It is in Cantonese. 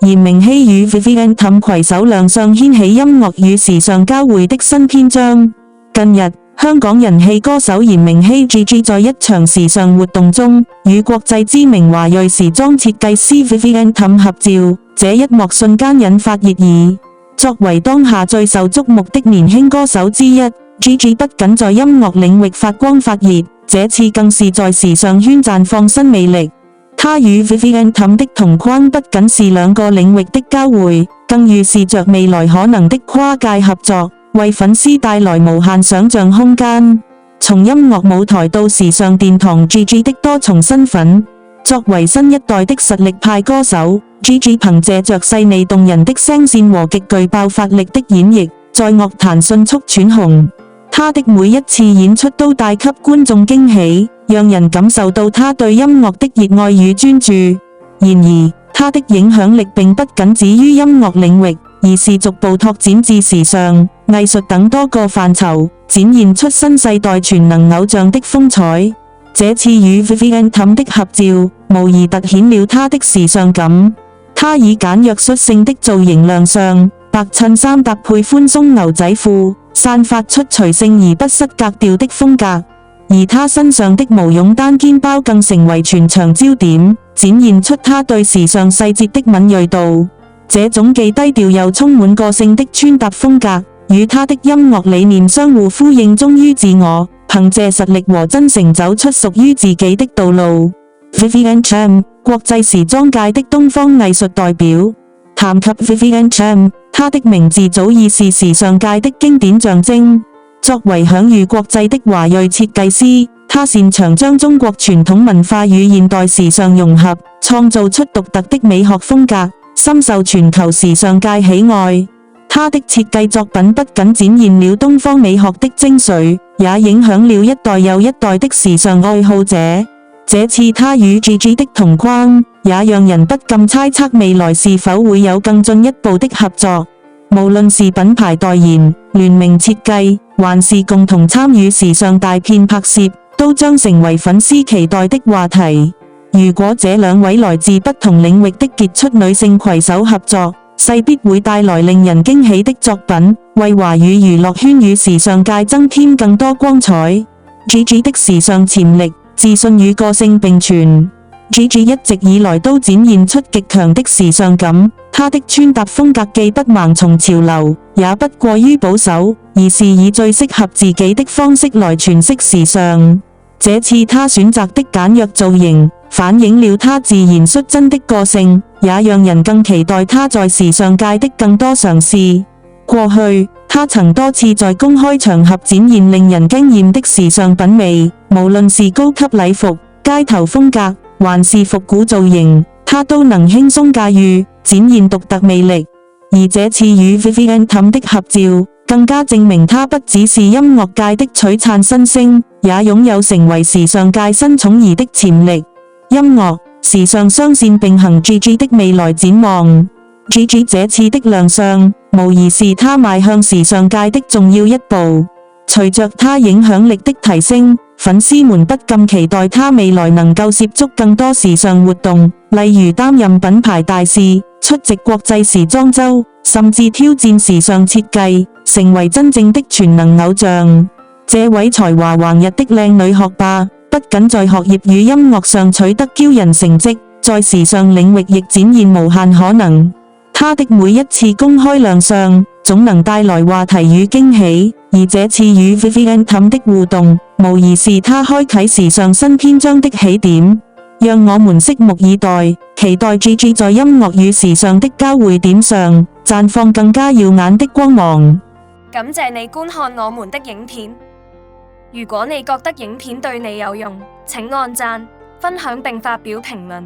嚴明熙與 Vivienne Tam 攜手亮相，掀起音樂與時尚交匯的新篇章。近日，香港人氣歌手嚴明熙 Gigi 在一場時尚活動中，與國際知名華裔時裝設計師 Vivienne Tam 合照，這一幕瞬間引發熱議。作為當下最受矚目的年輕歌手之一， Gigi 不僅在音樂領域發光發熱，這次更是在時尚圈綻放新魅力。他與 Vivienne Tam 的同框不僅是兩個領域的交匯，更預示着未來可能的跨界合作，為粉絲帶來無限想象空間。從音樂舞台到時尚殿堂，Gigi 的多重身份。作為新一代的實力派歌手， Gigi 憑借着細膩動人的聲線和極具爆發力的演繹，在樂壇迅速竄紅。他的每一次演出都帶給觀眾驚喜，讓人感受到他對音樂的熱愛與專注。然而，他的影響力並不僅止於音樂領域，而是逐步拓展至時尚、藝術等多個範疇，展現出新世代全能偶像的風采。這次與 Vivienne Tam 的合照，無疑突顯了他的時尚感。他以簡約率性的造型亮相，白襯衫搭配寬鬆牛仔褲，散發出隨性而不失格調的風格。而他身上的毛絨單肩包更成為全場焦點，展現出他對時尚細節的敏銳度。這種既低調又充滿個性的穿搭風格，與他的音樂理念相互呼應，忠於自我，憑借實力和真誠走出屬於自己的道路。Vivienne Tam， 國際時裝界的東方藝術代表。談及 Vivienne Tam， 她的名字早已是時尚界的經典象徵。作為享譽國際的華裔設計師，她擅長將中國傳統文化與現代時尚融合，創造出獨特的美學風格，深受全球時尚界喜愛。她的設計作品不僅展現了東方美學的精髓，也影響了一代又一代的時尚愛好者。這次她與 Gigi 的同框，也讓人不禁猜測未來是否會有更進一步的合作。無論是品牌代言、聯名設計，還是共同參與時尚大片拍攝，都將成為粉絲期待的話題。如果這兩位來自不同領域的傑出女性攜手合作，勢必會帶來令人驚喜的作品，為華語娛樂圈與時尚界增添更多光彩。Gigi 的時尚潛力、自信與個性並存。Gigi 一直以來都展現出極強的時尚感，她的穿搭風格既不盲從潮流，也不過於保守，而是以最適合自己的方式來詮釋時尚。這次她選擇的簡約造型，反映了她自然率真的個性，也讓人更期待她在時尚界的更多嘗試。過去，她曾多次在公開場合展現令人驚豔的時尚品味，無論是高級禮服、街頭風格，還是復古造型，她都能輕鬆駕馭，展現獨特魅力。而這次與 Vivienne Tam 的合照，更加證明她不只是音樂界的璀璨新星，也擁有成為時尚界新寵兒的潛力。音樂、時尚雙線並行 ，Gigi 的未來展望。Gigi 這次的亮相，無疑是她邁向時尚界的重要一步。隨着她影響力的提升，粉絲們不禁期待她未來能夠涉足更多時尚活動，例如擔任品牌大使、出席國際時裝周，甚至挑戰時尚設計，成為真正的全能偶像。這位才華橫溢的靚女學霸，不僅在學業與音樂上取得驕人成績，在時尚領域亦展現無限可能。她的每一次公開亮相，總能帶來話題與驚喜，而這次與 Vivienne Tam 的互動，無疑是她開啟時尚新篇章的起點。讓我們拭目以待，期待 Gigi 在音樂與時尚的交匯點上，綻放更加耀眼的光芒。感謝你觀看我們的影片。如果你覺得影片對你有用，請按讚、分享並發表評論。